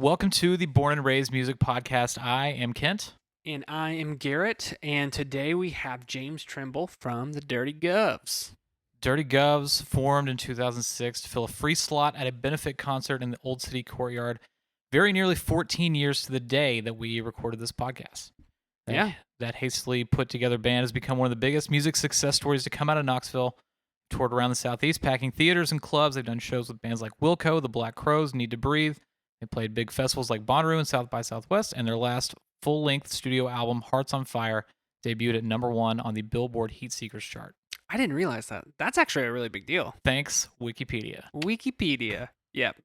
Welcome to the Born and Raised Music Podcast. I am Kent. And I am Garrett, and today we have James Trimble from the Dirty Guvs. Dirty Guvs formed in 2006 to fill a free slot at a benefit concert in the Old City Courtyard, very nearly 14 years to the day that we recorded this podcast. That hastily put together band has become one of the biggest music success stories to come out of Knoxville. Toured around the Southeast, packing theaters and clubs. They've done shows with bands like Wilco, The Black Crowes, Need to Breathe. They played big festivals like Bonnaroo and South by Southwest, and their last full-length studio album, Hearts on Fire, debuted at number 1 on the Billboard Heat Seekers chart. I didn't realize that. That's actually a really big deal. Thanks, Wikipedia. Yep.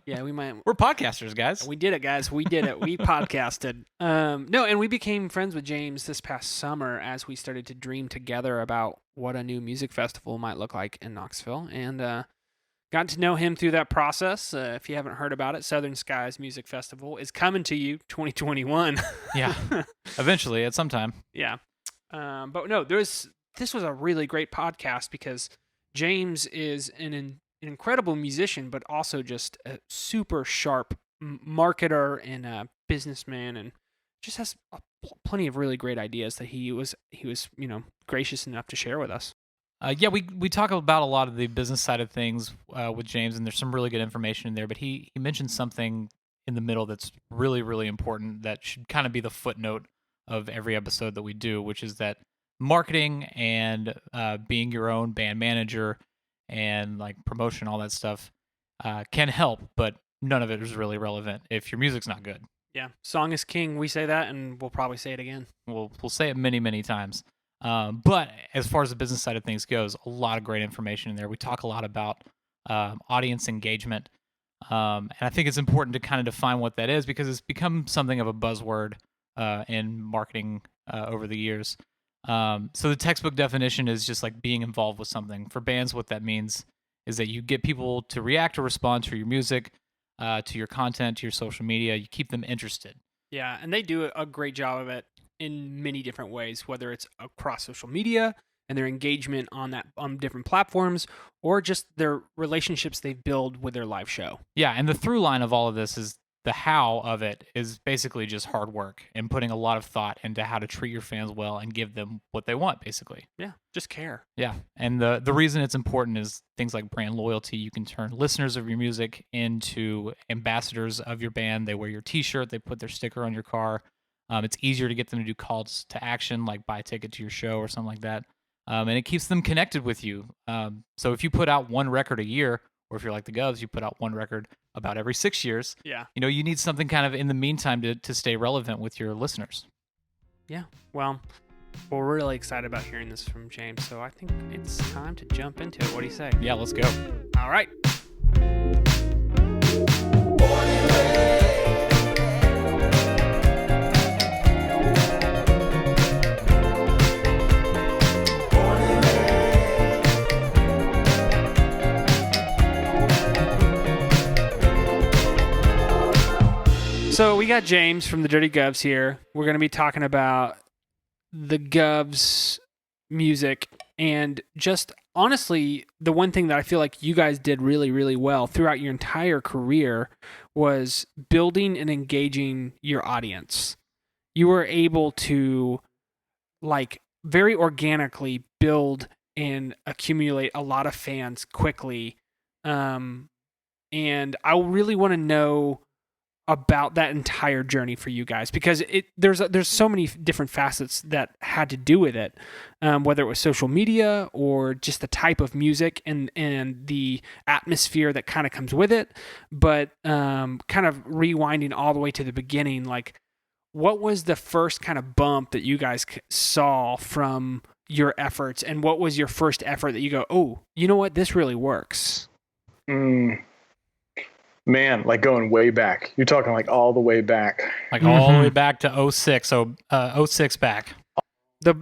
Yeah, we might. We're podcasters, guys. We did it, guys. We did it. We podcasted. And we became friends with James this past summer as we started to dream together about what a new music festival might look like in Knoxville. And got to know him through that process. If you haven't heard about it, Southern Skies Music Festival is coming to you 2021. Yeah, eventually at some time. Yeah. But no, this was a really great podcast because James is an incredible musician, but also just a super sharp marketer and a businessman, and just has plenty of really great ideas that he was gracious enough to share with us. We talk about a lot of the business side of things with James, and there's some really good information in there, but he mentioned something in the middle that's really, really important that should kind of be the footnote of every episode that we do, which is that marketing and being your own band manager and like promotion, all that stuff can help, but none of it is really relevant if your music's not good. Yeah, song is king. We say that, and we'll probably say it again. We'll say it many, many times. But as far as the business side of things goes, a lot of great information in there. We talk a lot about audience engagement, and I think it's important to kind of define what that is because it's become something of a buzzword in marketing over the years. So the textbook definition is just like being involved with something. For bands, what that means is that you get people to react or respond to your music, to your content, to your social media. You keep them interested. Yeah, and they do a great job of it in many different ways, whether it's across social media and their engagement on different platforms, or just their relationships they build with their live show. Yeah, and the through line of all of this is the how of it is basically just hard work and putting a lot of thought into how to treat your fans well and give them what they want, basically. Yeah, just care. Yeah, and the reason it's important is things like brand loyalty. You can turn listeners of your music into ambassadors of your band. They wear your t-shirt, they put their sticker on your car. It's easier to get them to do calls to action, like buy a ticket to your show or something like that. And it keeps them connected with you. So if you put out one record a year, or if you're like the Guvs, you put out one record about every 6 years. Yeah. You need something kind of in the meantime to stay relevant with your listeners. Yeah. Well, we're really excited about hearing this from James. So I think it's time to jump into it. What do you say? Yeah, let's go. All right. So we got James from the Dirty Guvs here. We're going to be talking about the Guvs music, and just honestly, the one thing that I feel like you guys did really, really well throughout your entire career was building and engaging your audience. You were able to very organically build and accumulate a lot of fans quickly. And I really want to know about that entire journey for you guys, because there's so many different facets that had to do with it, whether it was social media or just the type of music and the atmosphere that kind of comes with it. But kind of rewinding all the way to the beginning, like what was the first kind of bump that you guys saw from your efforts, and what was your first effort that you go, oh, you know what, this really works? Man, like going way back. You're talking like all the way back. Like all the way back to 06. So 06 back. The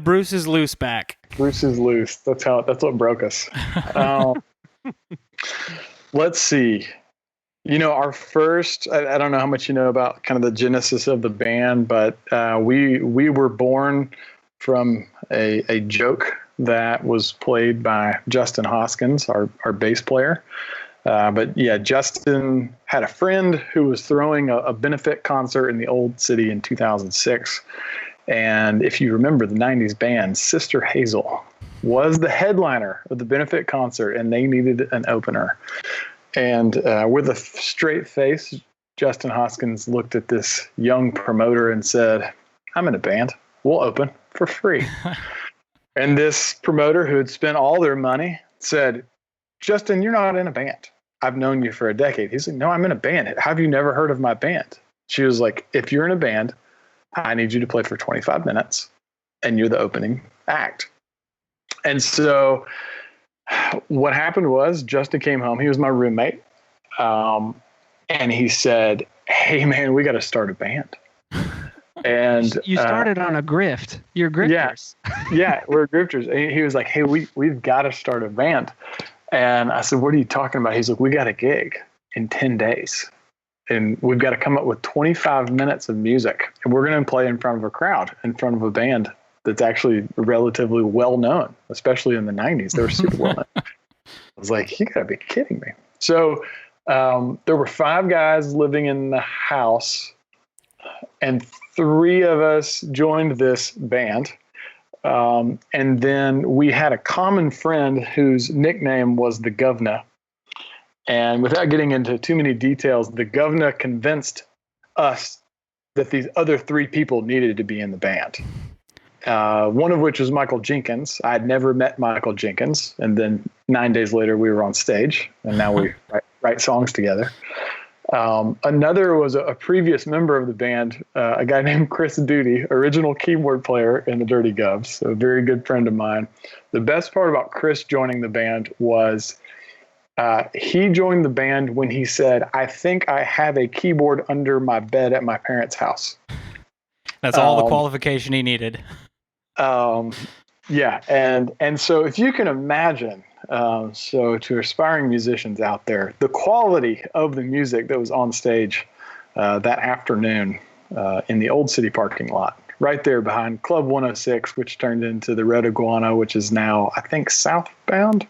Bruce is loose back. Bruce is loose. That's what broke us. Let's see. Our first, I don't know how much you know about kind of the genesis of the band, but we were born from a joke that was played by Justin Hoskins, our bass player. But yeah, Justin had a friend who was throwing a benefit concert in the Old City in 2006. And if you remember the 90s band, Sister Hazel was the headliner of the benefit concert, and they needed an opener. And with a straight face, Justin Hoskins looked at this young promoter and said, "I'm in a band. We'll open for free." And this promoter, who had spent all their money, said, "Justin, you're not in a band. I've known you for a decade." He's like, "No, I'm in a band. Have you never heard of my band?" She was like, "If you're in a band, I need you to play for 25 minutes, and you're the opening act." And so what happened was Justin came home. He was my roommate. And he said, "Hey, man, we got to start a band." And you started on a grift. You're grifters. Yeah, we're grifters. And he was like, "Hey, we've got to start a band." And I said, "What are you talking about?" He's like, "We got a gig in 10 days. And we've got to come up with 25 minutes of music. And we're going to play in front of a crowd, in front of a band that's actually relatively well known, especially in the 90s. They were super well known." I was like, "You got to be kidding me." So there were 5 guys living in the house, and 3 of us joined this band. And then we had a common friend whose nickname was the Guv'nah. And without getting into too many details, the Guv'nah convinced us that these other 3 people needed to be in the band. One of which was Michael Jenkins. I'd never met Michael Jenkins. And then 9 days later, we were on stage, and now we write songs together. Another was a previous member of the band, a guy named Chris Duty, original keyboard player in the Dirty Guvs, a very good friend of mine. The best part about Chris joining the band was he joined the band when he said, "I think I have a keyboard under my bed at my parents' house." That's all the qualification he needed. Yeah. And so if you can imagine, so to aspiring musicians out there, the quality of the music that was on stage that afternoon in the Old City parking lot, right there behind Club 106, which turned into the Red Iguana, which is now, I think, Southbound.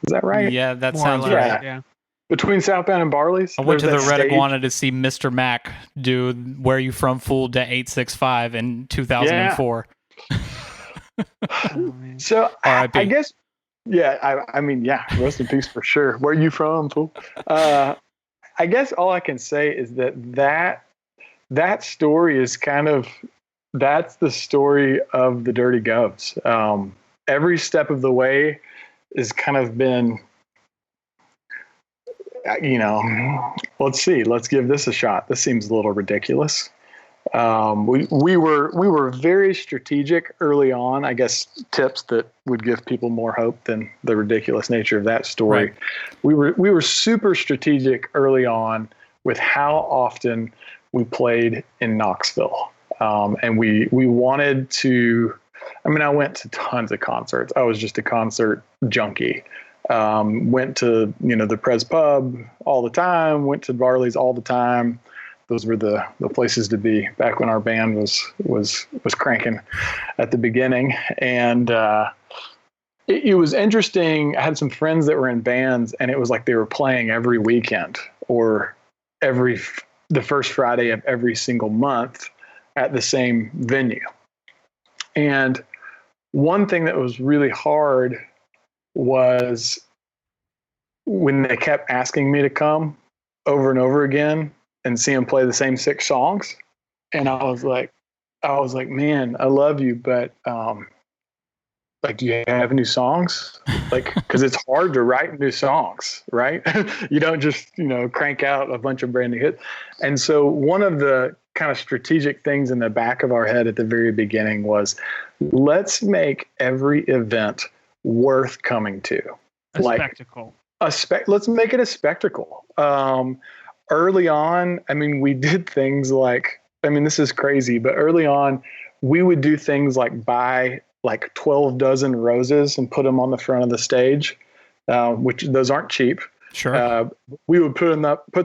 Is that right? Yeah, that More sounds or less, right. Yeah. Between Southbound and Barley's. I went to the there's that Red stage. Iguana to see Mr. Mac do "Where You From Fool" to 865 in 2004. Oh, man. So R.I.P. I guess, yeah, I mean, yeah, rest in peace for sure. Where you from, fool? I guess all I can say is that story is that's the story of the Dirty Guvs. Every step of the way has kind of been, let's see, let's give this a shot. This seems a little ridiculous. We were very strategic early on. I guess tips that would give people more hope than the ridiculous nature of that story. Right. We were super strategic early on with how often we played in Knoxville, and we wanted to. I mean, I went to tons of concerts. I was just a concert junkie. Went to the Prez Pub all the time. Went to Barley's all the time. Those were the places to be back when our band was cranking at the beginning. And it was interesting. I had some friends that were in bands, and it was like they were playing every weekend or the first Friday of every single month at the same venue. And one thing that was really hard was when they kept asking me to come over and over again and see them play the same 6 songs. And I was like, man, I love you, but do you have new songs? Because it's hard to write new songs, right? You don't just, crank out a bunch of brand new hits. And so one of the kind of strategic things in the back of our head at the very beginning was, let's make every event worth coming to. A spectacle. Let's make it a spectacle. Early on, I mean, we did things like, this is crazy, but early on, we would do things like buy 12 dozen roses and put them on the front of the stage, which those aren't cheap. Sure. We would put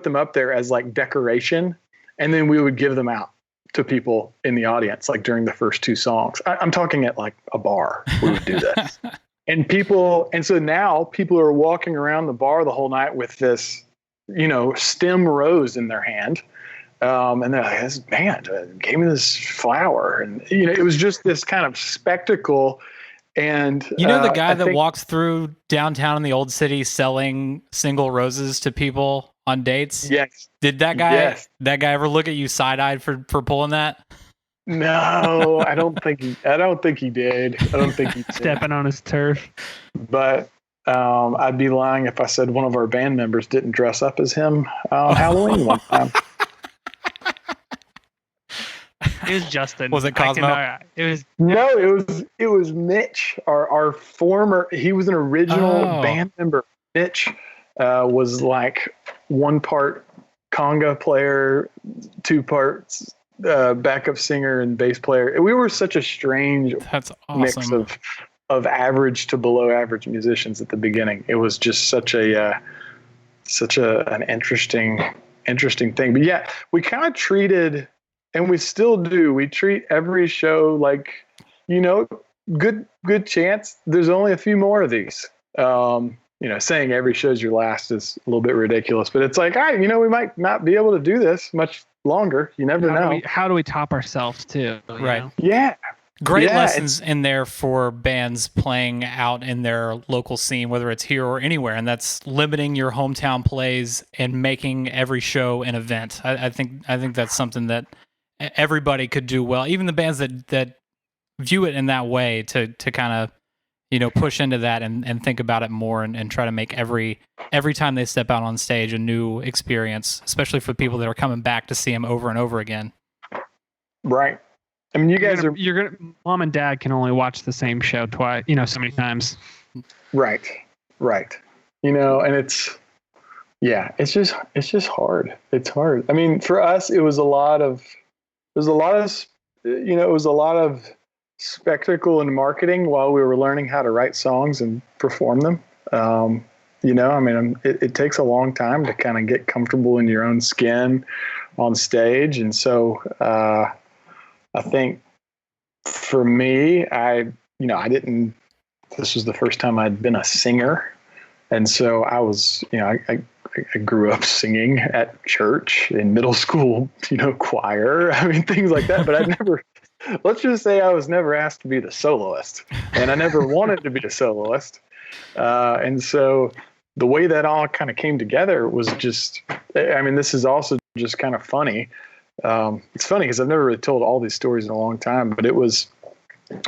them up there as decoration, and then we would give them out to people in the audience, during the first 2 songs. I'm talking at a bar. We would do that. And so now people are walking around the bar the whole night with this, stem rose in their hand. And they're like, this band gave me this flower. And, it was just this kind of spectacle. And the guy that walks through downtown in the old city selling single roses to people on dates? Yes. Did that guy ever look at you side-eyed for pulling that? No, I don't think he did. I don't think he did. Stepping on his turf. But I'd be lying if I said one of our band members didn't dress up as him on Halloween one time. It was Justin. Was it Cosmo? It was Mitch, our former. He was an original band member. Mitch was like 1 part conga player, 2 parts backup singer and bass player. We were such a strange mix of average to below average musicians at the beginning. It was just such an interesting thing. But yeah, we kind of treated, and we still do, we treat every show like, good chance there's only a few more of these. Saying every show's your last is a little bit ridiculous, but it's like, we might not be able to do this much longer. You never know. How do we top ourselves too? Right. Yeah. Great lessons in there for bands playing out in their local scene, whether it's here or anywhere, and that's limiting your hometown plays and making every show an event. I think that's something that everybody could do well, even the bands that view it in that way, to kind of push into that and think about it more and try to make every time they step out on stage a new experience, especially for people that are coming back to see them over and over again. Right. I mean, you're gonna mom and dad can only watch the same show twice, so many times. Right. And it's just hard. It's hard. I mean, for us, it was a lot of spectacle and marketing while we were learning how to write songs and perform them. It takes a long time to kind of get comfortable in your own skin on stage. And so, I think for me, this was the first time I'd been a singer. And so I was, I grew up singing at church in middle school, choir, things like that. But let's just say I was never asked to be the soloist, and I never wanted to be the soloist. And so the way that all kind of came together was just, this is also just kind of funny. It's funny because I've never really told all these stories in a long time, but it was,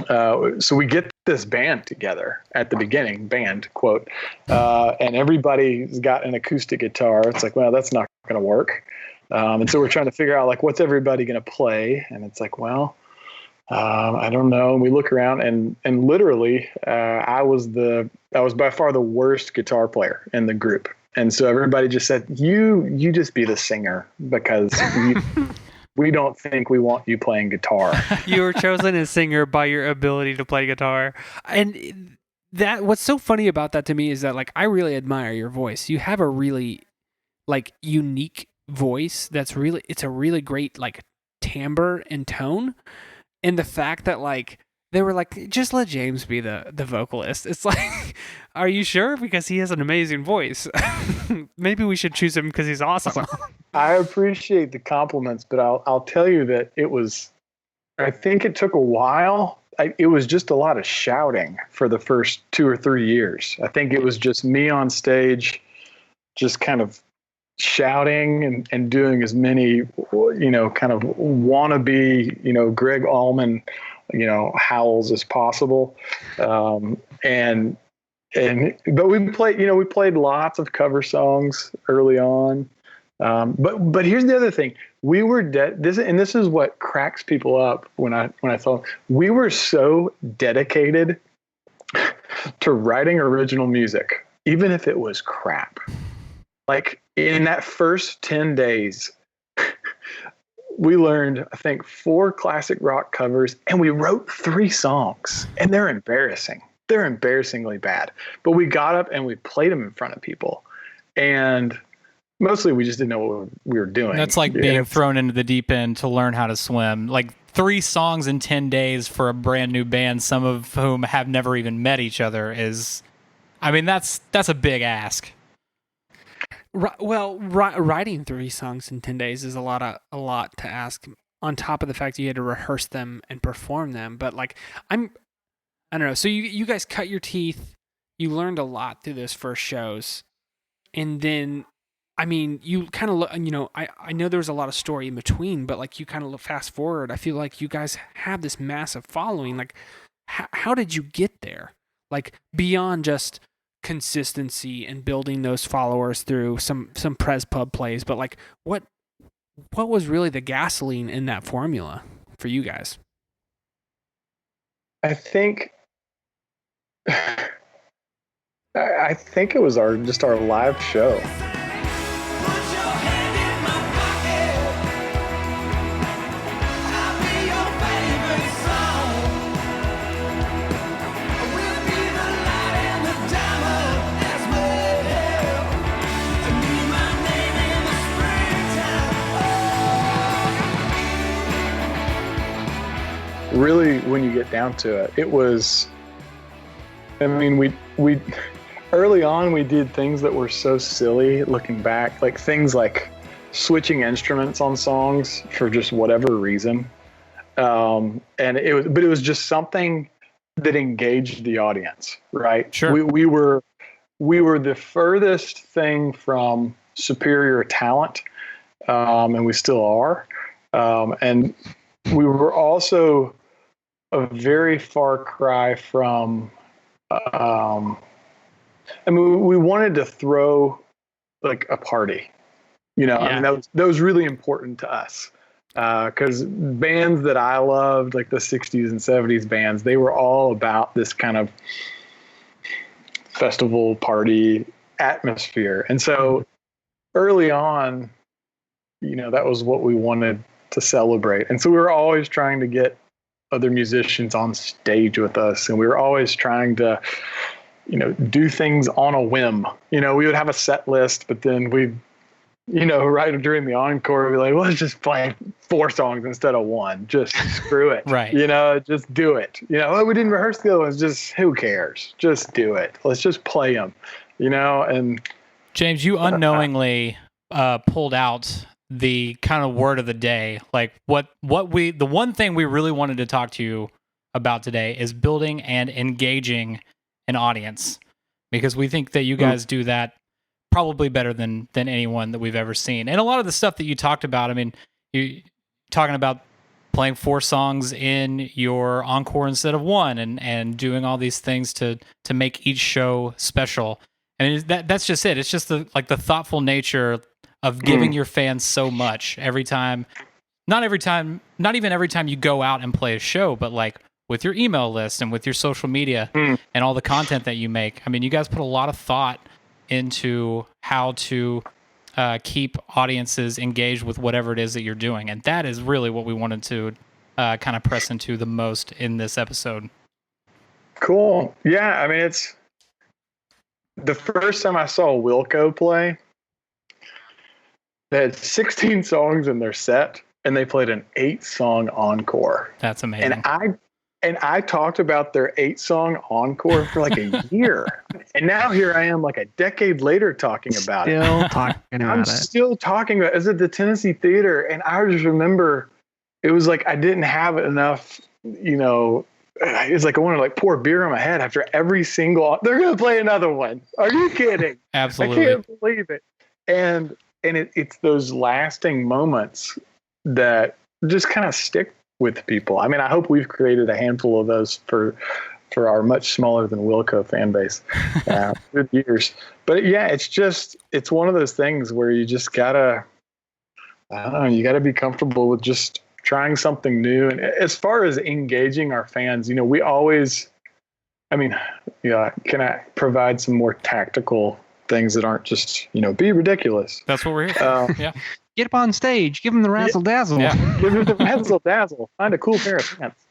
so we get this band together at the beginning, band quote, and everybody's got an acoustic guitar. It's like, well, that's not going to work. And so we're trying to figure out like, what's everybody going to play? And it's like, well, I don't know. And we look around and literally, I was by far the worst guitar player in the group. And so everybody just said, you just be the singer because we don't think we want you playing guitar. You were chosen as singer by your ability to play guitar. And what's so funny about that to me is that like, I really admire your voice. You have a really like unique voice. It's a really great like timbre and tone. And the fact that like, they were like, just let James be the vocalist. It's like, are you sure? Because he has an amazing voice. Maybe we should choose him because he's awesome. I appreciate the compliments, but I'll tell you that I think it took a while. It was just a lot of shouting for the first 2 or 3 years. I think it was just me on stage, just kind of shouting and doing as many, kind of wannabe, Greg Allman, howls as possible. But we played lots of cover songs early on. But here's the other thing. We were this is what cracks people up when I thought we were so dedicated to writing original music, even if it was crap. Like in that first 10 days, we learned, I think, 4 classic rock covers, and we wrote 3 songs, and they're embarrassing. They're embarrassingly bad. But we got up and we played them in front of people, and mostly we just didn't know what we were doing. That's like being thrown into the deep end to learn how to swim. Like 3 songs in 10 days for a brand new band, some of whom have never even met each other, is, I mean, that's a big ask. Well, writing 3 songs in 10 days is a lot to ask. On top of the fact that you had to rehearse them and perform them, but like I don't know. So you guys cut your teeth. You learned a lot through those first shows, and then, I mean, you kind of look. I know there was a lot of story in between, but like you kind of look fast forward. I feel like you guys have this massive following. Like, how did you get there? Like beyond just consistency and building those followers through some Pres Pub plays, but like what was really the gasoline in that formula for you guys? I think it was our live show. Really, when you get down to it, it was, I mean, we early on, we did things that were so silly looking back, like things like switching instruments on songs for just whatever reason. And it was just something that engaged the audience, right? Sure. We were the furthest thing from superior talent, and we still are. And we were also a very far cry from, I mean, we wanted to throw like a party, Yeah. I mean, that was really important to us. Cause bands that I loved, like the 60s and 70s bands, they were all about this kind of festival party atmosphere. And so early on, that was what we wanted to celebrate. And so we were always trying to get other musicians on stage with us. And we were always trying to, do things on a whim. We would have a set list, but then we'd, right during the encore, we'd be like, well, let's just play 4 songs instead of 1. Just screw it. Right. Just do it. Oh, we didn't rehearse the other ones. Just who cares? Just do it. Let's just play them, and James, you unknowingly pulled out the kind of word of the day. Like the one thing we really wanted to talk to you about today is building and engaging an audience, because we think that you guys do that probably better than anyone that we've ever seen. And a lot of the stuff that you talked about, I mean, you talking about playing 4 songs in your encore instead of 1, and doing all these things to make each show special. I mean, that's just it. It's just the thoughtful nature of giving your fans so much every time. Not even every time you go out and play a show, but like with your email list and with your social media and all the content that you make. I mean, you guys put a lot of thought into how to keep audiences engaged with whatever it is that you're doing. And that is really what we wanted to kind of press into the most in this episode. Cool. Yeah. I mean, it's the first time I saw Wilco play, they had 16 songs in their set, and they played an 8-song encore. That's amazing. And I talked about their 8-song encore for like a year. And now here I am like a decade later talking about it. I'm still talking about it. I was at the Tennessee Theater, and I just remember it was like I didn't have enough, it's like I wanted to like pour beer on my head after every single. They're going to play another one. Are you kidding? Absolutely. I can't believe it. And it's those lasting moments that just kind of stick with people. I mean, I hope we've created a handful of those for our much smaller than Wilco fan base through the years. But yeah, it's one of those things where you just gotta, I don't know, you gotta be comfortable with just trying something new. And as far as engaging our fans, we always, can I provide some more tactical things that aren't just, be ridiculous? That's what we're here for. Yeah. Get up on stage. Give them the razzle dazzle. Yeah. Give them the razzle dazzle. Find a cool pair of pants.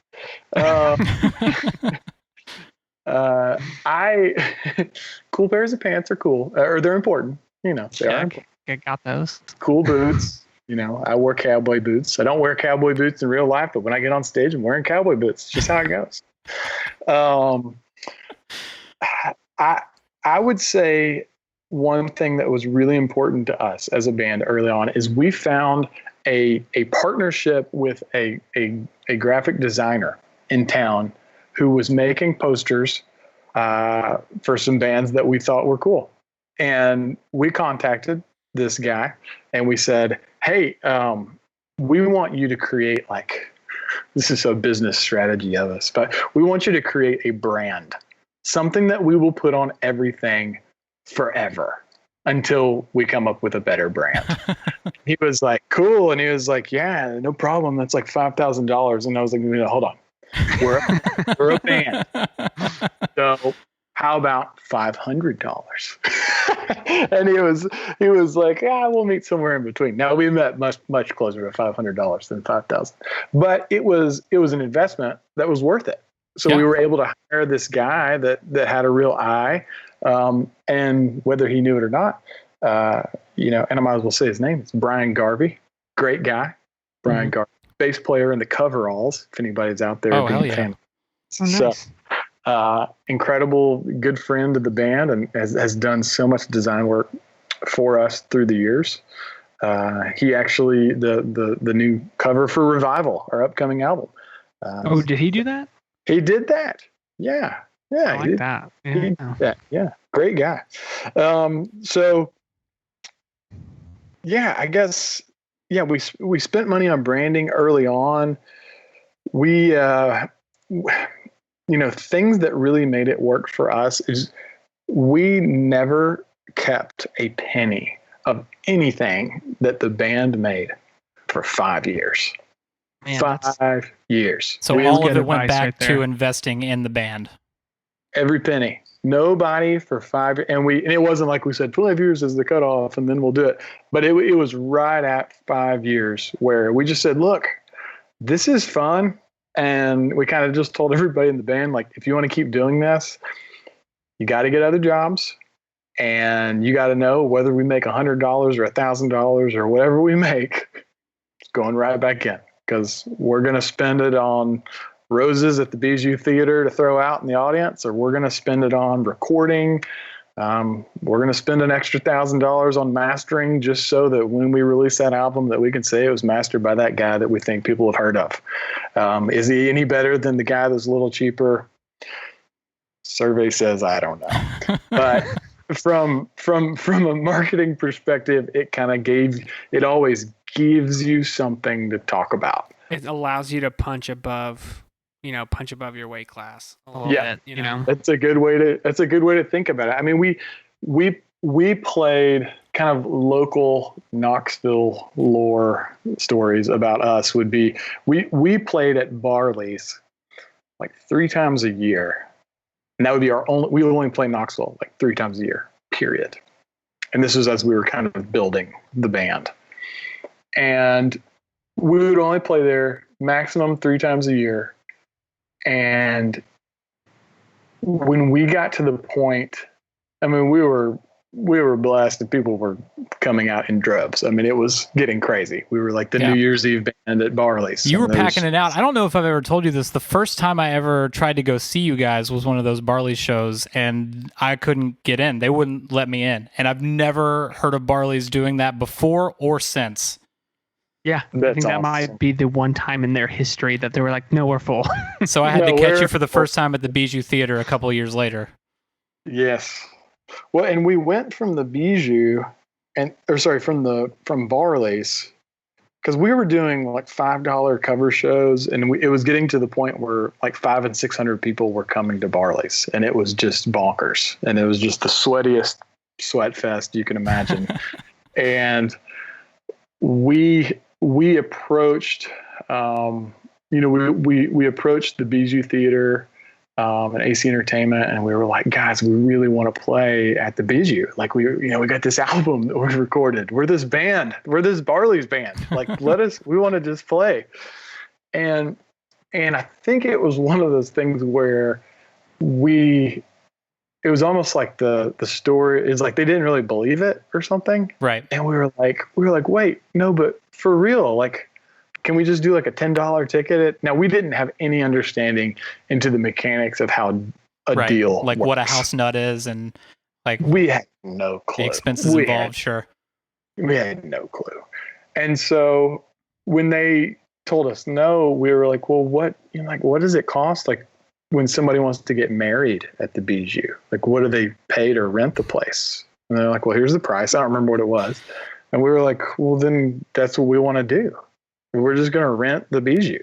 Cool pairs of pants are cool, or they're important. They are important. I got those. Cool boots. I wore cowboy boots. I don't wear cowboy boots in real life, but when I get on stage, I'm wearing cowboy boots. It's just how it goes. I would say one thing that was really important to us as a band early on is we found a partnership with a graphic designer in town who was making posters for some bands that we thought were cool. And we contacted this guy and we said, hey, we want you to create this is a business strategy of us, but we want you to create a brand, something that we will put on everything forever until we come up with a better brand. He was like, cool. And he was like, yeah, no problem. That's like $5,000. And I was like, no, hold on. We're a band. So how about $500? And he was like, yeah, we'll meet somewhere in between. Now we met much closer to $500 than $5,000, but it was an investment that was worth it. So we were able to hire this guy that had a real eye, and whether he knew it or not, and I might as well say his name. It's Brian Garvey, great guy, Brian Garvey, bass player in the Coveralls. If anybody's out there being a fan, nice. Incredible, good friend of the band, and has done so much design work for us through the years. He actually the new cover for Revival, our upcoming album. Did he do that? He did that. Yeah. I like that. Yeah. He did that. Yeah. Great guy. I guess, we spent money on branding early on. We, things that really made it work for us is we never kept a penny of anything that the band made for 5 years. Man, 5 years. So all of it went back to investing in the band. Every penny. Nobody for 5 years. And it wasn't like we said 12 years is the cutoff and then we'll do it. But it was right at 5 years where we just said, look, this is fun. And we kind of just told everybody in the band, like, if you want to keep doing this, you got to get other jobs. And you got to know whether we make $100 or $1,000 or whatever we make, it's going right back in. Because we're going to spend it on roses at the Bijou Theater to throw out in the audience, or we're going to spend it on recording. We're going to spend an extra $1,000 on mastering just so that when we release that album that we can say it was mastered by that guy that we think people have heard of. Is he any better than the guy that's a little cheaper? Survey says, I don't know. But from a marketing perspective, it always gives you something to talk about. It allows you to punch above your weight class a little bit. That's a good way to think about it. I mean, we played kind of local Knoxville lore stories about us would be, we played at Barley's like 3 times a year. And that would be we would only play Knoxville like 3 times a year, period. And this was as we were kind of building the band. And we would only play there maximum 3 times a year. And when we got to the point, I mean, we were blessed and people were coming out in droves. I mean, it was getting crazy. We were like the New Year's Eve band at Barley's. You were packing it out. I don't know if I've ever told you this. The first time I ever tried to go see you guys was one of those Barley's shows, and I couldn't get in. They wouldn't let me in. And I've never heard of Barley's doing that before or since. Yeah, I think that might be the one time in their history that they were like, no, we're full. So I had to catch you for the first time at the Bijou Theater a couple of years later. Yes. Well, and we went from the Bijou from Barley's, because we were doing like $5 cover shows, and it was getting to the point where like 500 and 600 people were coming to Barley's, and it was just bonkers, and it was just the sweatiest sweat fest you can imagine. And we approached, we approached the Bijou Theater and AC Entertainment, and we were like, guys, we really want to play at the Bijou. Like we got this album that was recorded. We're this band. We're this Barley's band. Like, we want to just play. And I think it was one of those things where we it was almost like the story is like they didn't really believe it or something. Right. And we were like, wait, no, but for real, like, can we just do like a $10 ticket? Now, we didn't have any understanding into the mechanics of how a deal like works. what a house nut is, and like we had no clue. The expenses involved. Sure. We had no clue. And so when they told us no, we were like, well, what does it cost? Like when somebody wants to get married at the Bijou, like what do they pay to rent the place? And they're like, well, here's the price. I don't remember what it was. And we were like, well, then that's what we want to do. We're just going to rent the Bijou.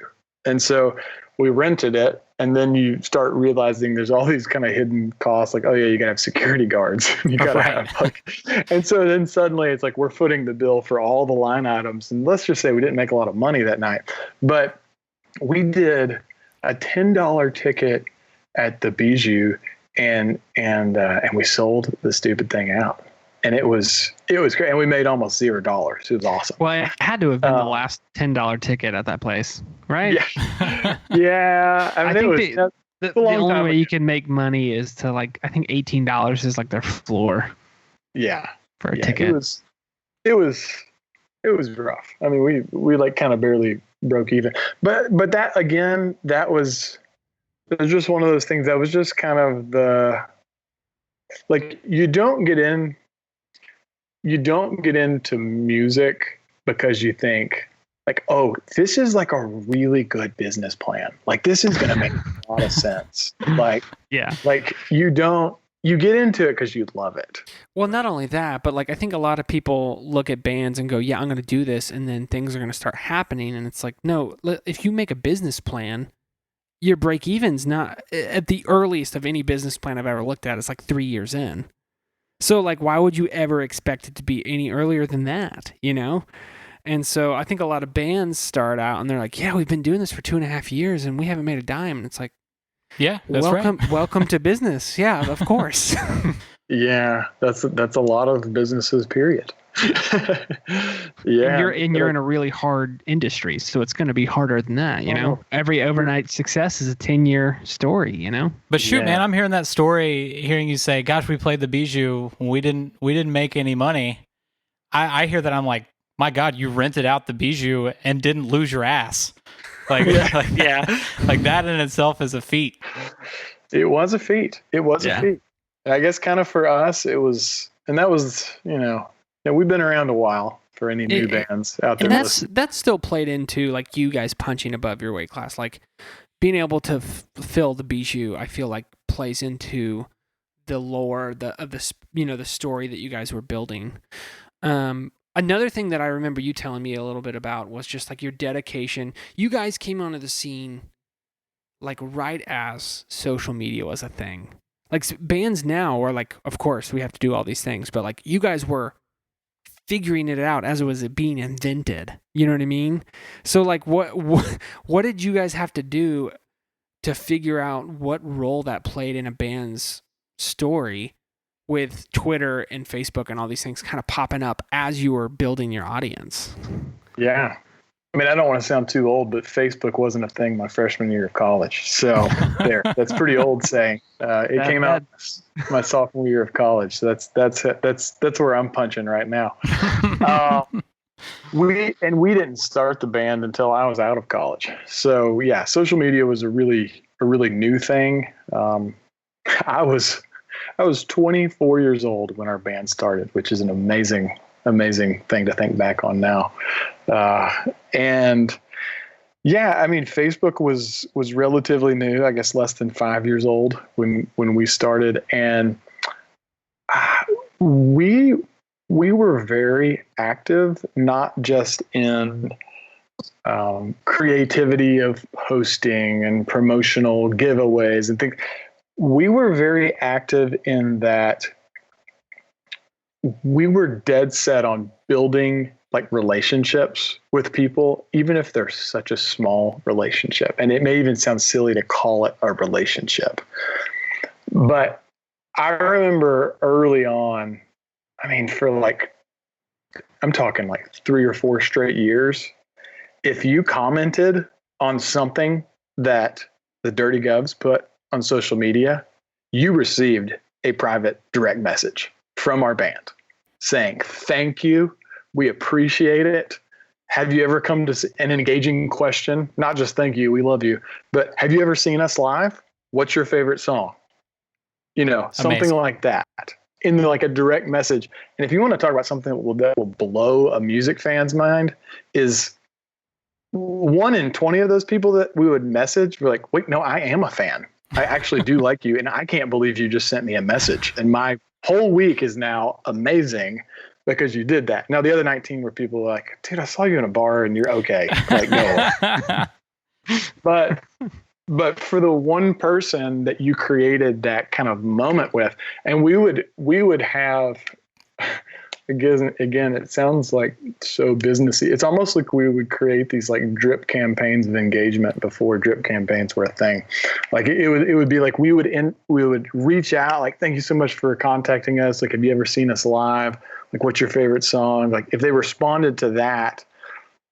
And so we rented it. And then you start realizing there's all these kind of hidden costs, like, oh yeah, you gotta have security guards. You gotta have like, and so then suddenly it's like we're footing the bill for all the line items. And let's just say we didn't make a lot of money that night, but we did a $10 ticket at the Bijou, and we sold the stupid thing out. And it was great. And we made almost $0. It was awesome. Well, it had to have been the last $10 ticket at that place, right? Yeah. Yeah. I mean, the only way you can make money is to like, I think $18 is like their floor. Yeah. For a ticket. It was rough. I mean, we like kind of barely broke even, but that again, it was just one of those things that was just kind of like, you don't get into music because you think like, oh, this is like a really good business plan. Like this is going to make a lot of sense. Like, yeah, like you get into it because you love it. Well, not only that, but like, I think a lot of people look at bands and go, yeah, I'm going to do this. And then things are going to start happening. And it's like, no, if you make a business plan, your break even's not at the earliest of any business plan I've ever looked at. It's like 3 years in. So like, why would you ever expect it to be any earlier than that, you know? And so I think a lot of bands start out and they're like, yeah, we've been doing this for 2.5 years and we haven't made a dime. And it's like, yeah, that's welcome to business. Yeah, of course. Yeah, that's a lot of businesses, period. Yeah. You're in a really hard industry, so it's going to be harder than that, you know? Every overnight success is a 10-year story, you know? But shoot, man, I'm hearing that story, hearing you say, gosh, we played the Bijou, we didn't make any money. I hear that, I'm like, my God, you rented out the Bijou and didn't lose your ass. Like, like that in itself is a feat. It was a feat. It was a feat. And I guess kind of for us, it was, and that was, we've been around a while for any new bands out there. And that's still played into like you guys punching above your weight class. Like being able to fill the Bijou, I feel like plays into the lore of the story that you guys were building. Another thing that I remember you telling me a little bit about was just like your dedication. You guys came onto the scene like right as social media was a thing. Like bands now are like, of course we have to do all these things, but like you guys were figuring it out as it was being invented. You know what I mean? So like what did you guys have to do to figure out what role that played in a band's story with Twitter and Facebook and all these things kind of popping up as you were building your audience? Yeah. I mean, I don't want to sound too old, but Facebook wasn't a thing my freshman year of college. So that's pretty old saying. It came out my sophomore year of college. So that's where I'm punching right now. We didn't start the band until I was out of college. So yeah, social media was a really new thing. I was 24 years old when our band started, which is an amazing thing to think back on now. And yeah, I mean, Facebook was relatively new, I guess less than 5 years old when we started. And we were very active, not just in creativity of hosting and promotional giveaways and things. We were very active in that we were dead set on building like relationships with people, even if they're such a small relationship. And it may even sound silly to call it a relationship. But I remember early on, I mean, for like, I'm talking like 3 or 4 straight years, if you commented on something that the Dirty Guvs put on social media, you received a private direct message from our band saying, thank you. We appreciate it. Have you ever come to an engaging question? Not just thank you, we love you, but have you ever seen us live? What's your favorite song? Something Amazing. like that in like a direct message. And if you want to talk about something that will blow a music fan's mind, is 1 in 20 of those people that we would message were like, wait, no, I am a fan. I actually do like you. And I can't believe you just sent me a message. And my whole week is now amazing because you did that. Now, the other 19 were people like, dude, I saw you in a bar and you're okay. Like, no. But for the one person that you created that kind of moment with, and we would have, again, it sounds like so businessy. It's almost like we would create these like drip campaigns of engagement before drip campaigns were a thing. Like it would be like we would reach out, like, thank you so much for contacting us. Like, have you ever seen us live? Like, what's your favorite song? Like, if they responded to that,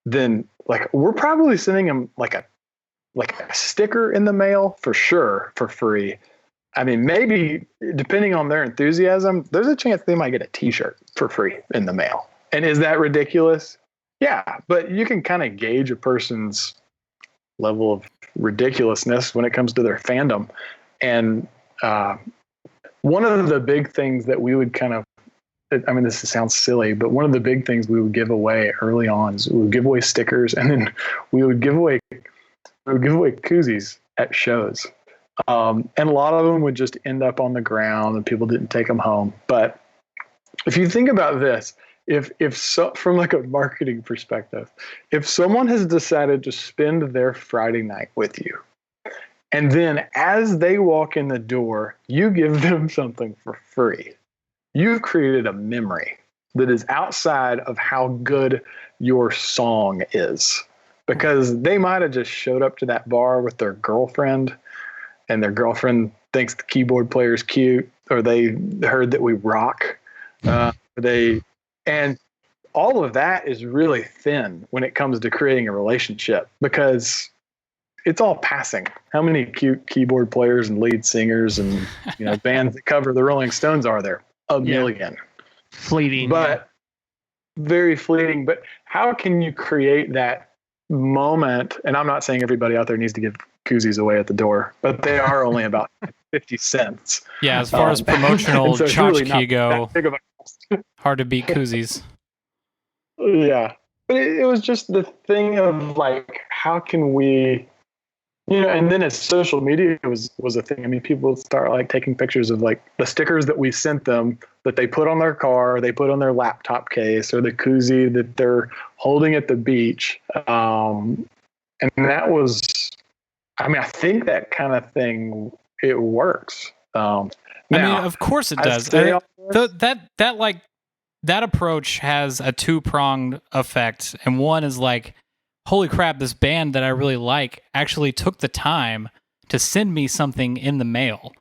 then like we're probably sending them like a sticker in the mail for sure for free. I mean, maybe depending on their enthusiasm, there's a chance they might get a t-shirt for free in the mail. And is that ridiculous? Yeah, but you can kind of gauge a person's level of ridiculousness when it comes to their fandom. And one of the big things that we would kind of, I mean, this sounds silly, but one of the big things we would give away early on is we would give away stickers, and then we would give away koozies at shows. And a lot of them would just end up on the ground and people didn't take them home. But if you think about this, from like a marketing perspective, if someone has decided to spend their Friday night with you, and then as they walk in the door, you give them something for free, you've created a memory that is outside of how good your song is. Because they might have just showed up to that bar with their girlfriend, and their girlfriend thinks the keyboard player is cute, or they heard that we rock. And all of that is really thin when it comes to creating a relationship, because it's all passing. How many cute keyboard players and lead singers and bands that cover the Rolling Stones are there? A million. Fleeting. But very fleeting. But how can you create that moment? And I'm not saying everybody out there needs to give koozies away at the door, but they are only about 50 cents. Yeah, as far as promotional so tchotchke really go, big of a cost. hard to beat koozies. Yeah. But it was just the thing of like, how can we, and then as social media was a thing. I mean, people would start like taking pictures of like the stickers that we sent them that they put on their car, they put on their laptop case, or the koozie that they're holding at the beach. And that was, I mean, I think that kind of thing, it works. Now, I mean, of course it does. That approach has a two-pronged effect. And one is like, holy crap, this band that I really like actually took the time to send me something in the mail.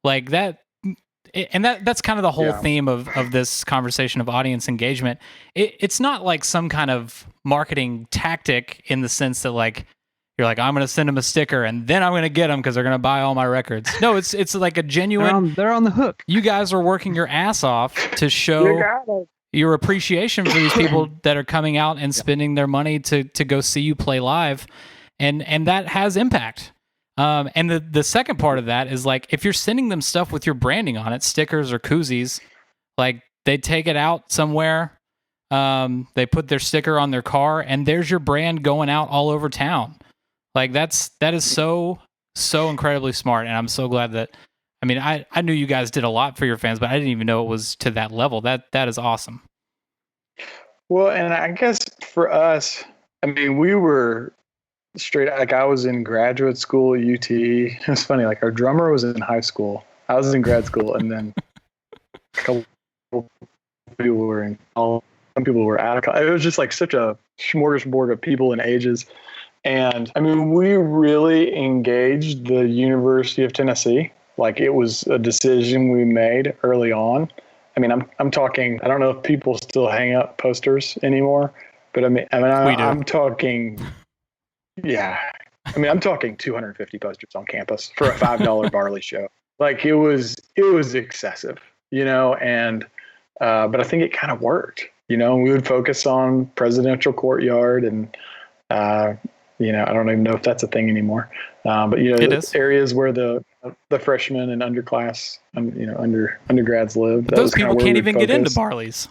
Like that. And that's kind of the whole theme of this conversation of audience engagement. It's not like some kind of marketing tactic in the sense that like, you're like, I'm going to send them a sticker and then I'm going to get them because they're going to buy all my records. No, it's like a genuine. They're on the hook. You guys are working your ass off to show your appreciation for these people that are coming out and spending their money to go see you play live, and that has impact. And the second part of that is like, if you're sending them stuff with your branding on it, stickers or koozies, like they take it out somewhere, they put their sticker on their car, and there's your brand going out all over town. Like that is so incredibly smart, and I'm so glad that. I mean, I knew you guys did a lot for your fans, but I didn't even know it was to that level. That is awesome. Well, and I guess for us, I mean, we were straight, like I was in graduate school at UT. It was funny, like our drummer was in high school. I was in grad school, and then a couple people were in college. Some people were out of college. It was just like such a smorgasbord of people and ages. And I mean, we really engaged the University of Tennessee. Like it was a decision we made early on. I mean, I'm talking, I don't know if people still hang up posters anymore, but I'm talking, yeah. I mean, I'm talking 250 posters on campus for a $5 barley show. Like it was excessive, and but I think it kind of worked. We would focus on Presidential Courtyard and I don't even know if that's a thing anymore. But areas where the freshmen and underclass, undergrads live. Those people can't even get into Barley's.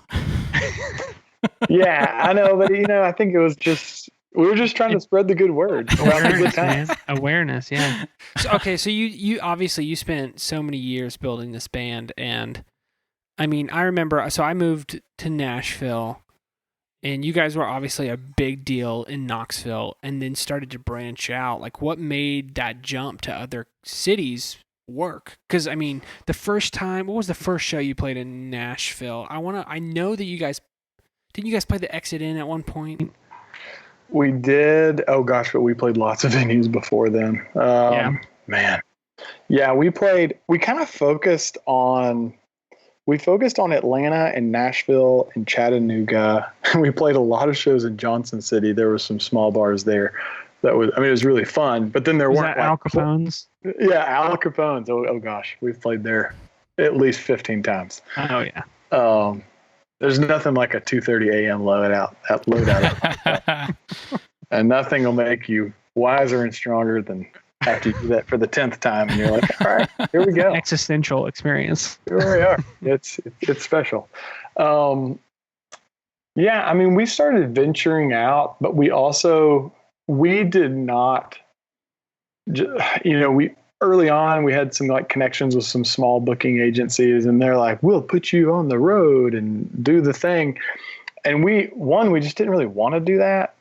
Yeah, I know, but I think it was just we were just trying to spread the good word about the good times. Awareness, yeah. So you obviously you spent so many years building this band, and I mean I remember. So I moved to Nashville. And you guys were obviously a big deal in Knoxville and then started to branch out. Like, what made that jump to other cities work? Because, I mean, what was the first show you played in Nashville? I know that didn't you guys play the Exit Inn at one point? We did. Oh, gosh, but we played lots of venues before then. Man. Yeah, we kind of focused on Atlanta and Nashville and Chattanooga. We played a lot of shows in Johnson City. There were some small bars there. It was really fun. But then there weren't Al Capone's? Yeah, Al Capone's. Oh gosh, we've played there at least 15 times. Oh yeah. There's nothing like a 2:30 a.m. loadout, and nothing will make you wiser and stronger than after you do that for the 10th time, and you're like, all right, here we go. Existential experience. Here we are. It's special. Yeah, I mean, we started venturing out, but we did not, we early on, we had some like connections with some small booking agencies, and they're like, we'll put you on the road and do the thing. And we just didn't really want to do that.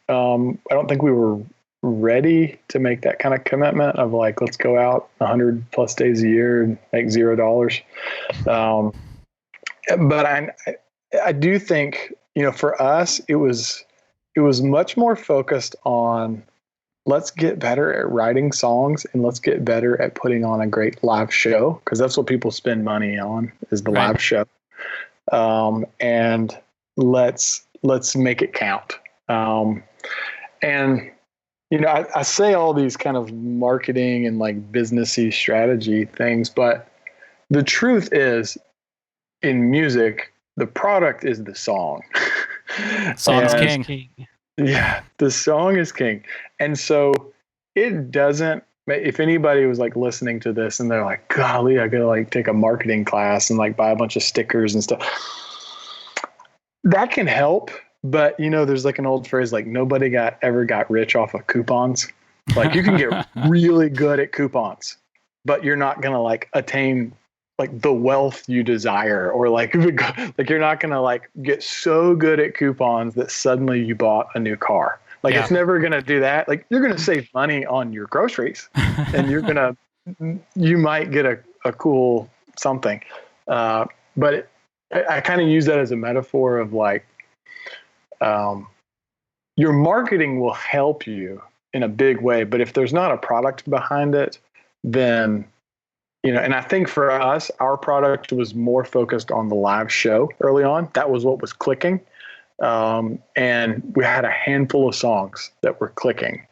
I don't think we were ready to make that kind of commitment of like, let's go out 100+ days a year and make $0. But I do think, for us, it was much more focused on let's get better at writing songs and let's get better at putting on a great live show. 'Cause that's what people spend money on is the live show. And let's make it count. And I say all these kind of marketing and like businessy strategy things, but the truth is in music, the product is the song. Song's king. Yeah, the song is king. And so it doesn't, if anybody was like listening to this and they're like, golly, I gotta like take a marketing class and like buy a bunch of stickers and stuff, that can help. But there's like an old phrase, like nobody ever got rich off of coupons. Like you can get really good at coupons, but you're not going to like attain like the wealth you desire, or like you're not going to like get so good at coupons that suddenly you bought a new car. Like it's never going to do that. Like you're going to save money on your groceries and you might get a cool something. But I kind of use that as a metaphor of like, your marketing will help you in a big way, but if there's not a product behind it, then, and I think for us, our product was more focused on the live show early on. That was what was clicking. And we had a handful of songs that were clicking.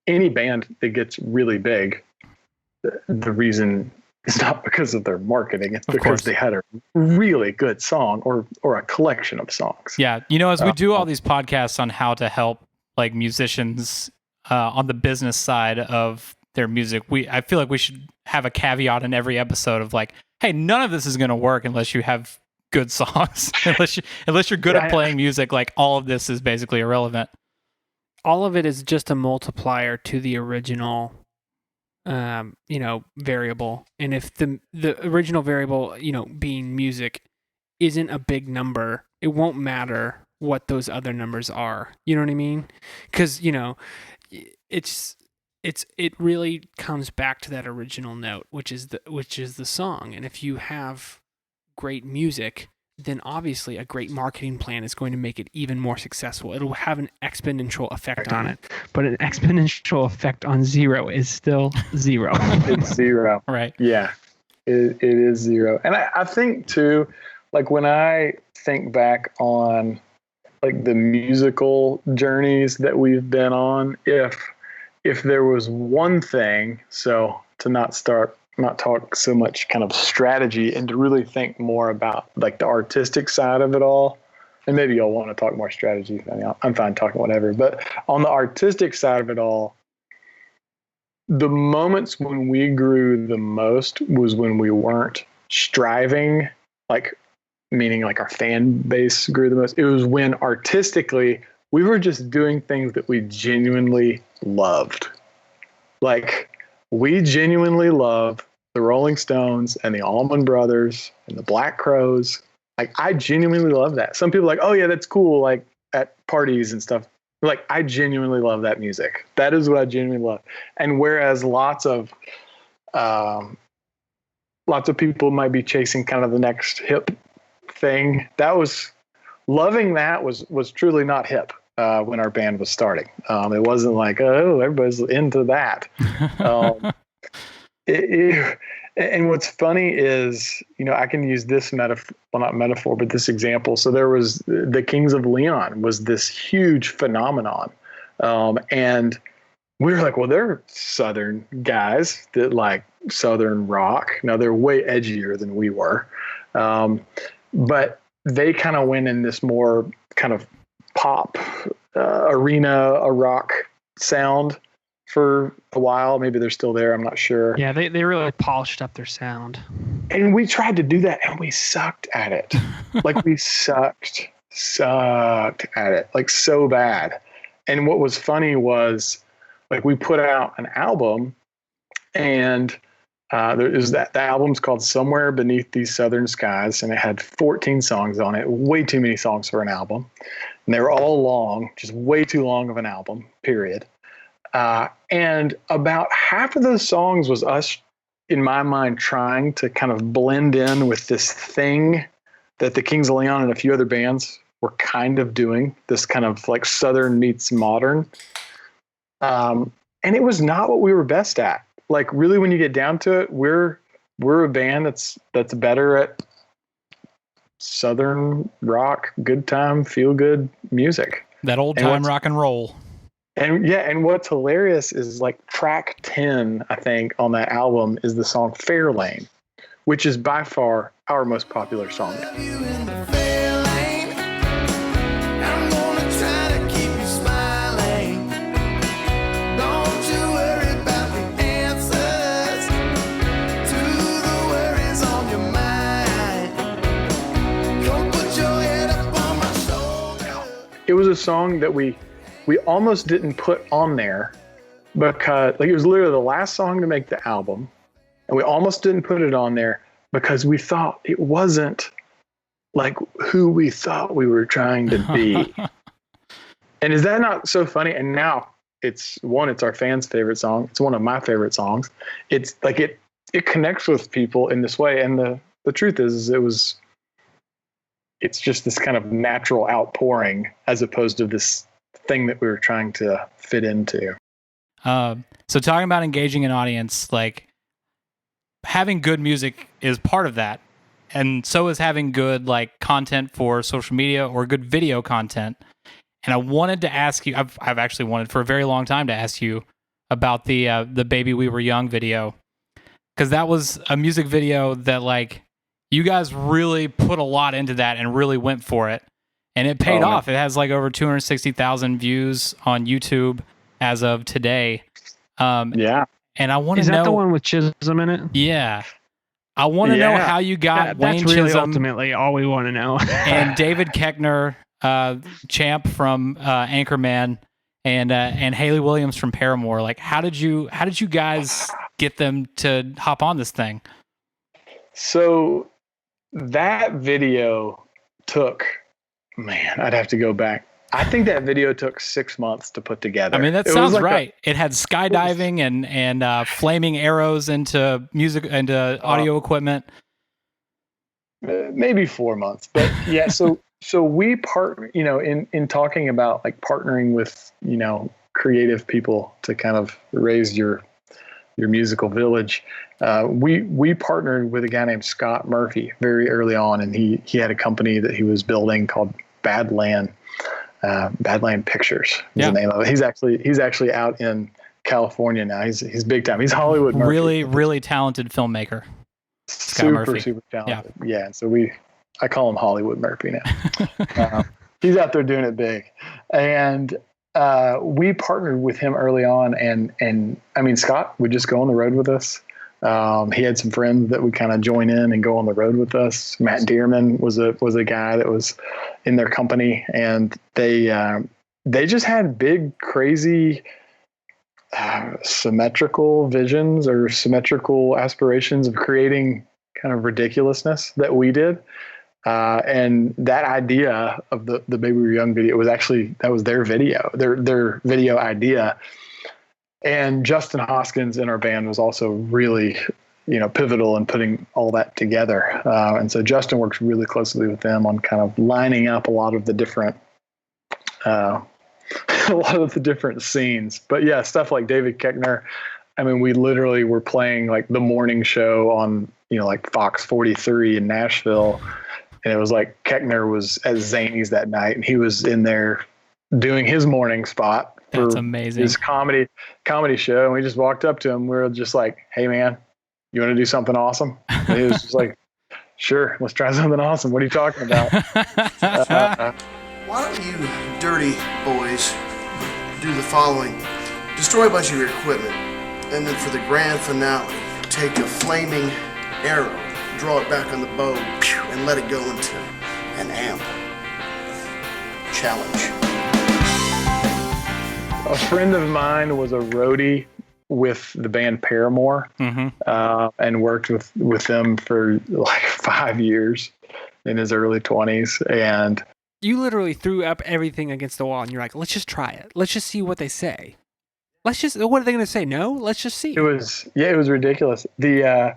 Any band that gets really big, the reason it's not because of their marketing. It's because they had a really good song or a collection of songs. Yeah. As we do all these podcasts on how to help like musicians on the business side of their music, I feel like we should have a caveat in every episode of like, hey, none of this is going to work unless you have good songs. unless you're good at playing music, like all of this is basically irrelevant. All of it is just a multiplier to the original variable. And if the original variable, being music isn't a big number, it won't matter what those other numbers are. You know what I mean? Because, it really comes back to that original note, which is the song. And if you have great music, then obviously a great marketing plan is going to make it even more successful. It'll have an exponential effect on it. But an exponential effect on zero is still zero. It's zero. Right. Yeah, it is zero. And I think too, like when I think back on like the musical journeys that we've been on, if there was one thing, so to not talk so much kind of strategy and to really think more about like the artistic side of it all. And maybe you'll want to talk more strategy. I mean, I'm fine talking whatever, but on the artistic side of it all, the moments when we grew the most was when we weren't striving, like meaning like our fan base grew the most. It was when artistically we were just doing things that we genuinely loved. Like we genuinely love the Rolling Stones and the Allman Brothers and the Black Crowes. Like I genuinely love that. Some people are like, oh yeah, that's cool. Like at parties and stuff. Like I genuinely love that music. That is what I genuinely love. And whereas lots of people might be chasing kind of the next hip thing, loving that was truly not hip when our band was starting. It wasn't like, oh, everybody's into that. And what's funny is, I can use this not metaphor, but this example. So there was the Kings of Leon was this huge phenomenon. And we were like, well, they're Southern guys that like Southern rock. Now they're way edgier than we were. But they kind of went in this more kind of pop arena, a rock sound for a while. Maybe they're still there. I'm not sure. Yeah, they really polished up their sound. And we tried to do that and we sucked at it. Like we sucked at it, like so bad. And what was funny was like we put out an album and the album's called Somewhere Beneath These Southern Skies, and it had 14 songs on it, way too many songs for an album. And they were all long, just way too long of an album, period. And about half of those songs was us, in my mind, trying to kind of blend in with this thing that the Kings of Leon and a few other bands were kind of doing, this kind of like Southern meets modern. And it was not what we were best at. Like really, when you get down to it, we're a band that's better at Southern rock, good time, feel good music. That old time rock and roll. And what's hilarious is like track 10, I think, on that album is the song Fairlane, which is by far our most popular song. It was a song that we almost didn't put on there because like it was literally the last song to make the album, and we almost didn't put it on there because we thought it wasn't like who we thought we were trying to be. And is that not so funny? And now it's our fans' favorite song. It's one of my favorite songs. It's like it connects with people in this way. And the truth is it's just this kind of natural outpouring as opposed to this thing that we were trying to fit into. So talking about engaging an audience, like having good music is part of that. And so is having good like content for social media or good video content. And I wanted to ask you, I've actually wanted for a very long time to ask you about the Baby We Were Young video. Because that was a music video that like you guys really put a lot into that and really went for it. And it paid off. It has like over 260,000 views on YouTube as of today. Yeah. And I want to know. Is that the one with Chisholm in it? Yeah. I want to know how you got Wayne that's really Chisholm. Ultimately all we want to know. And David Koechner, Champ from Anchorman, and Haley Williams from Paramore. Like, how did you guys get them to hop on this thing? So that video took, man, I'd have to go back. I think that video took 6 months to put together. I mean, that sounds like right. It had skydiving and flaming arrows into music and audio equipment. Maybe 4 months, but yeah. So we in talking about like partnering with creative people to kind of raise your musical village. We partnered with a guy named Scott Murphy very early on, and he had a company that he was building called Badland Pictures. Is the name of it. He's actually out in California now. He's big time. He's Hollywood Murphy. Really talented filmmaker. Super talented. Yeah. So I call him Hollywood Murphy now. He's out there doing it big. And we partnered with him early on, and I mean, Scott would just go on the road with us. He had some friends that would kind of join in and go on the road with us. Matt Dearman was a guy that was in their company, and they just had big, crazy, symmetrical visions or symmetrical aspirations of creating kind of ridiculousness that we did. And that idea of the Baby We Were Young video that was their video, their video idea. And Justin Hoskins in our band was also really, pivotal in putting all that together. And so Justin works really closely with them on kind of lining up a lot of the different scenes. But yeah, stuff like David Koechner. I mean, we literally were playing like the morning show on, like Fox 43 in Nashville. And it was like Koechner was at Zany's that night, and he was in there doing his morning spot. That's amazing. His comedy show. And we just walked up to him. We were just like, "Hey man, you want to do something awesome?" And he was just like, "Sure, let's try something awesome. What are you talking about?" Why don't you dirty boys do the following? Destroy a bunch of your equipment, and then for the grand finale, take a flaming arrow, draw it back on the bow, and let it go into an amp. Challenge. A friend of mine was a roadie with the band Paramore, and worked with them for like 5 years in his early 20s. And you literally threw up everything against the wall, and you're like, let's just try it. Let's just see what they say. What are they going to say? No? Let's just see. It was ridiculous. The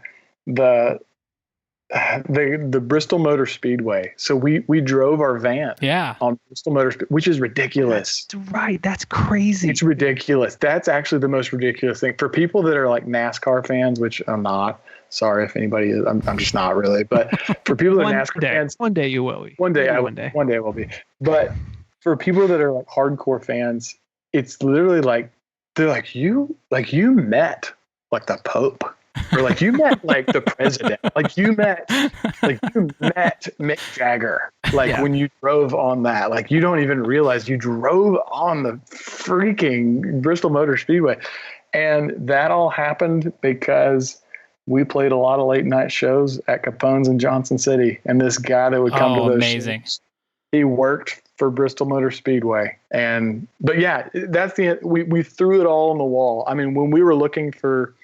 Bristol Motor Speedway. So we drove our van on Bristol Motor Speedway, which is ridiculous. That's right. That's crazy. It's ridiculous. That's actually the most ridiculous thing for people that are like NASCAR fans, which I'm not. Sorry if anybody is. I'm just not really. But for people that are NASCAR fans, one day you will be. One day I will be. But for people that are like hardcore fans, it's literally like they're like you met like the Pope. Or like you met like the president, like you met Mick Jagger, when you drove on that, like you don't even realize you drove on the freaking Bristol Motor Speedway. And that all happened because we played a lot of late night shows at Capone's in Johnson City. And this guy that would come to those shows, he worked for Bristol Motor Speedway. But yeah, that's we threw it all on the wall. I mean, when we were looking for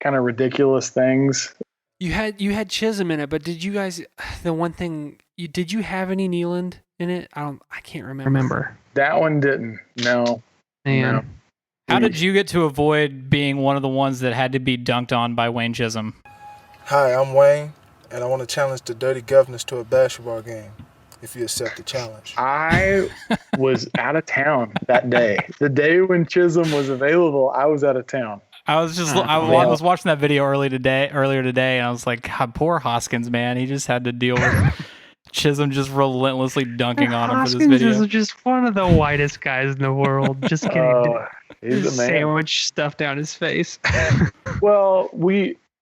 kind of ridiculous things. You had Chisholm in it, but did you guys? The one thing did you have any Nealand in it? I can't remember. That one didn't. No. Man. No. How did you get to avoid being one of the ones that had to be dunked on by Wayne Chisholm? Hi, I'm Wayne, and I want to challenge the Dirty Guvs to a basketball game. If you accept the challenge. I was out of town that day. The day when Chisholm was available, I was out of town. I was watching that video earlier today, and I was like, God, poor Hoskins, man. He just had to deal with Chisholm just relentlessly dunking on him for this video. Hoskins is just one of the whitest guys in the world. Just kidding. He's a man. Sandwich stuff down his face. Well,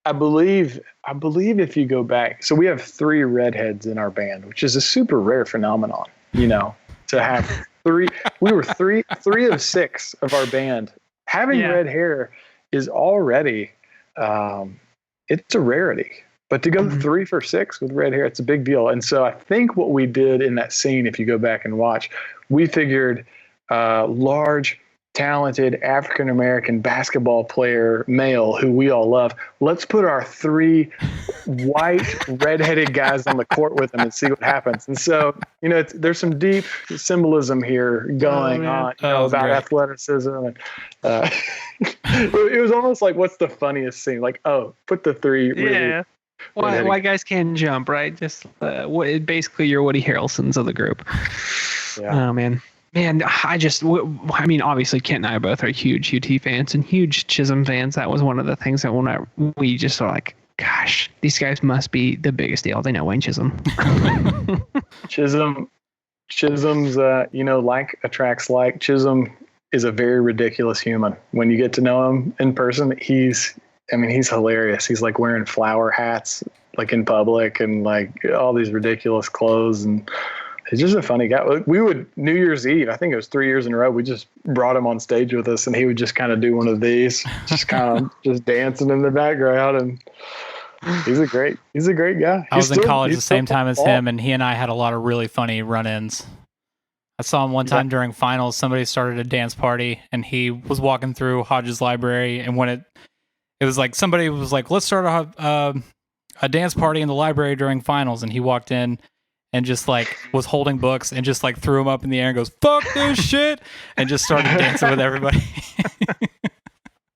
I believe if you go back, so we have 3 redheads in our band, which is a super rare phenomenon, to have 3. We were 3 of 6 of our band having red hair is already, it's a rarity. But to go 3 for 6 with red hair, it's a big deal. And so I think what we did in that scene, if you go back and watch, we figured large, talented African-American basketball player, male, who we all love. Let's put our 3 white, redheaded guys on the court with them and see what happens. And so, there's some deep symbolism here going on about athleticism. And it was almost like, what's the funniest scene? Like, put the 3 really white guys can jump, right? Just basically your Woody Harrelsons of the group. Yeah. Oh, man. Man, obviously Kent and I both are huge UT fans and huge Chisholm fans. That was one of the things that we just were like, gosh, these guys must be the biggest deal. They know Wayne Chisholm. Chisholm's, like attracts like. Chisholm is a very ridiculous human. When you get to know him in person, he's hilarious. He's like wearing flower hats like in public and like all these ridiculous clothes, and he's just a funny guy. We would New Year's Eve, I think it was 3 years in a row, we just brought him on stage with us, and he would just kind of do one of these, just kind of just dancing in the background. And he's a great guy. I was in college the same time as him, and he and I had a lot of really funny run-ins. I saw him one time during finals. Somebody started a dance party, and he was walking through Hodges Library, and when it was like somebody was like, let's start a dance party in the library during finals, and he walked in and just like was holding books and just like threw them up in the air and goes, fuck this shit, and just started dancing with everybody.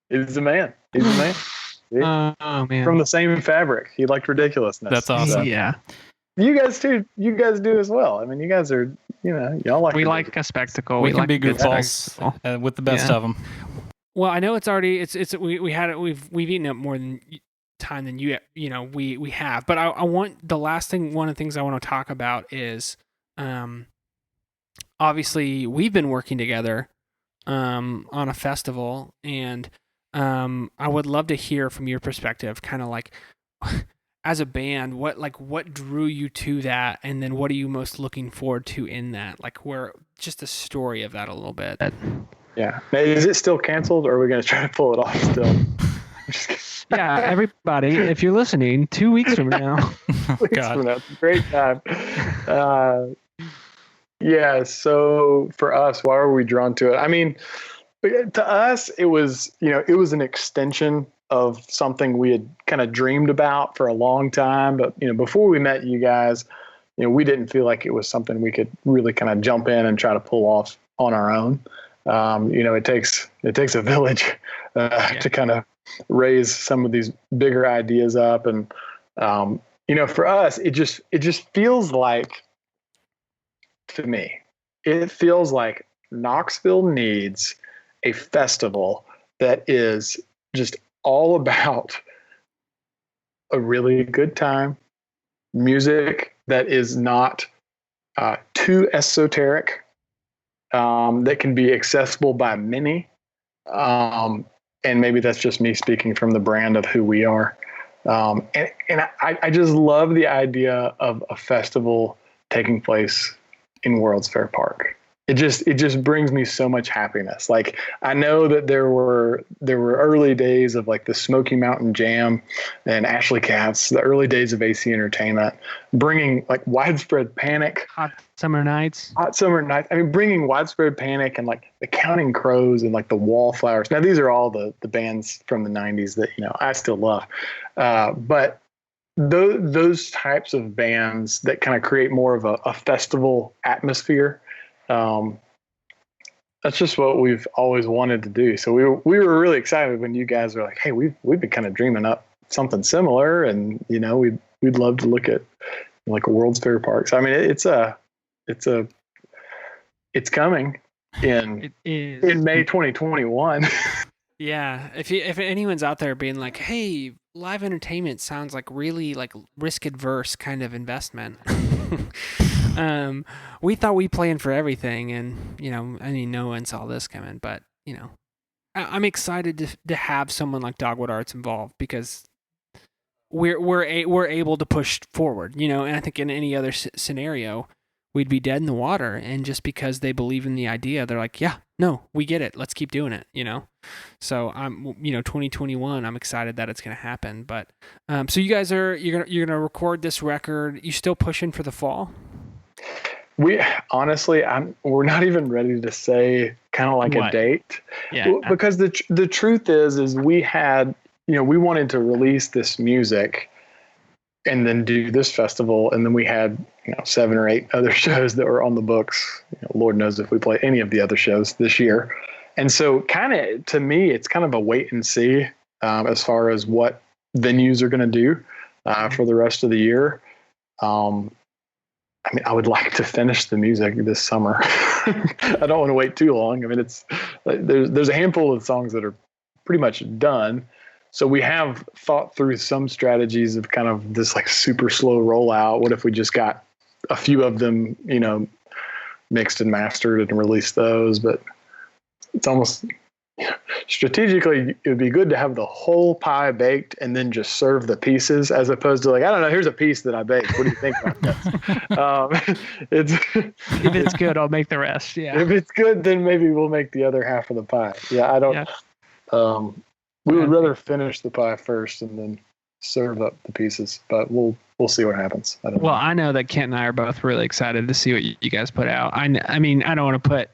He's a man. Oh man. From the same fabric. He liked ridiculousness. That's awesome. So. Yeah. You guys too. You guys do as well. I mean, you guys are, y'all like. We like a spectacle. We can like be a good goofballs spectacle. with the best of them. Well, I know it's already we've eaten up more than time than we have, but I want one of the things I want to talk about is obviously we've been working together on a festival, and I would love to hear from your perspective, kind of like as a band, what drew you to that, and then what are you most looking forward to in that, like where just the story of that a little bit. Yeah. Is it still canceled, or are we going to try to pull it off still? Yeah, everybody, if you're listening, 2 weeks from now. God. Great time. Yeah, so for us, why were we drawn to it? I mean, to us, it was an extension of something we had kind of dreamed about for a long time. But, before we met you guys, we didn't feel like it was something we could really kind of jump in and try to pull off on our own. It takes a village to kind of raise some of these bigger ideas up. And, for us, it just feels like, to me, it feels like Knoxville needs a festival that is just all about a really good time, music that is not too esoteric, that can be accessible by many. And maybe that's just me speaking from the brand of who we are. And I just love the idea of a festival taking place in World's Fair Park. It just brings me so much happiness. Like, I know that there were early days of like the Smoky Mountain Jam and Ashley Katz, the early days of AC Entertainment, bringing like widespread panic. Hot summer nights. I mean, bringing widespread panic and like the Counting Crows and like the Wallflowers. Now, these are all the bands from the 90s that, I still love. But those types of bands that kind of create more of a festival atmosphere, that's just what we've always wanted to do. So we were really excited when you guys were like, hey, we've been kind of dreaming up something similar, and we'd love to look at like a World's Fair Park. So I mean, it's coming in May 2021. Yeah, if anyone's out there being like, hey, live entertainment sounds like really like risk adverse kind of investment. We thought we planned for everything, and no one saw this coming, but I'm excited to have someone like Dogwood Arts involved, because we're able to push forward, and I think in any other scenario we'd be dead in the water, and just because they believe in the idea, they're like, yeah, no, we get it, let's keep doing it, So I'm 2021, I'm excited that it's going to happen. But so you guys you're going to record this record. You still pushing for the fall? We honestly, we're not even ready to say kind of like a date. Yeah. Because the truth is we had, we wanted to release this music and then do this festival, and then we had 7 or 8 other shows that were on the books. Lord knows if we play any of the other shows this year. And so kind of, to me, it's kind of a wait and see as far as what venues are going to do for the rest of the year. I mean, I would like to finish the music this summer. I don't want to wait too long. I mean, it's there's a handful of songs that are pretty much done. So we have thought through some strategies of kind of this like super slow rollout. What if we just got a few of them, mixed and mastered and released those? But it's almost strategically, it would be good to have the whole pie baked and then just serve the pieces, as opposed to like, I don't know, here's a piece that I baked. What do you think about this? If it's good, I'll make the rest. Yeah. If it's good, then maybe we'll make the other half of the pie. Yeah, I don't. Yeah. We would rather finish the pie first and then serve up the pieces, but we'll see what happens. I don't know. I know that Kent and I are both really excited to see what you guys put out. I mean, I don't want to put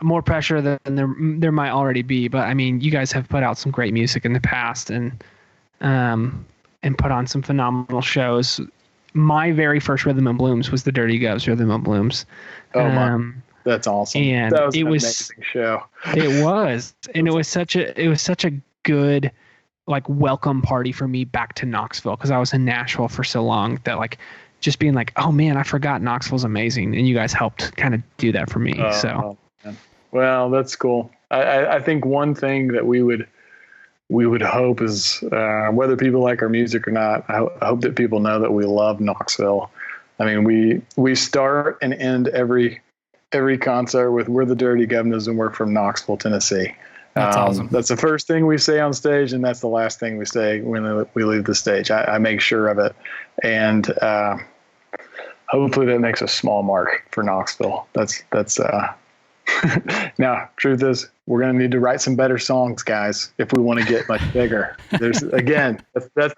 more pressure than there might already be, but I mean, you guys have put out some great music in the past and put on some phenomenal shows. My very first Rhythm and Blooms was the Dirty Guvs Rhythm and Blooms. Oh my, that's awesome! And that was an amazing show. It was, and it was such a good like welcome party for me back to Knoxville, because I was in Nashville for so long that like just being like, oh man, I forgot Knoxville's amazing, and you guys helped kind of do that for me. Well, that's cool. I think one thing that we would hope is, whether people like our music or not, I hope that people know that we love Knoxville. I mean, we start and end every concert with "We're the Dirty Guv'nahs and we're from Knoxville, Tennessee." That's awesome. That's the first thing we say on stage, and that's the last thing we say when we leave the stage. I make sure of it, and hopefully that makes a small mark for Knoxville. That's. Now, truth is, we're going to need to write some better songs, guys, if we want to get much bigger. That's the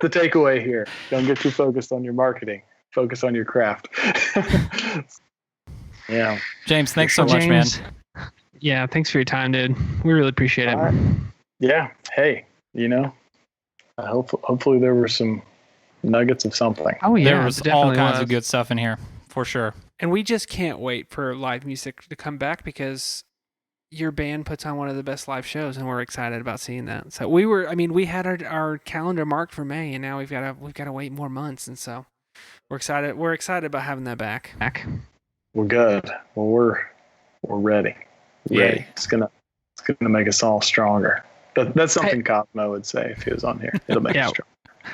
takeaway here. Don't get too focused on your marketing. Focus on your craft. Yeah. James, thanks so much, man. Yeah, thanks for your time, dude. We really appreciate it. Yeah. Hey, hopefully there were some nuggets of something. Oh yeah, there was all kinds of good stuff in here, for sure. And we just can't wait for live music to come back, because your band puts on one of the best live shows, and we're excited about seeing that. So we had our calendar marked for May, and now we've got to wait more months, and so we're excited. We're excited about having that back. We're good. Well, we're ready. Yay. It's gonna make us all stronger. That's something Cosmo would say if he was on here. It'll make us stronger.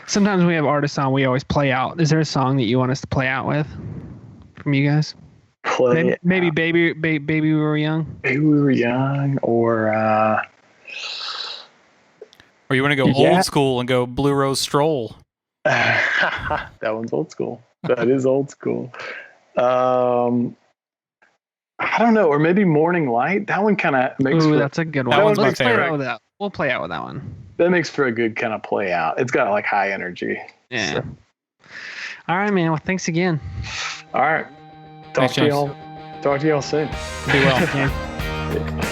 Sometimes we have artists on, we always play out. Is there a song that you want us to play out with from you guys? Maybe Baby We Were Young. Baby We Were Young, or you want to go old school and go Blue Rose Stroll? That one's old school. That is old school. I don't know, or maybe Morning Light. That one kind of makes. Ooh, that's a good one. That one's my favorite. We'll play out with that one. That makes for a good kind of play out. It's got like high energy. Yeah. So. All right, man. Well, thanks again. All right. Talk to y'all soon. Be well. Yeah.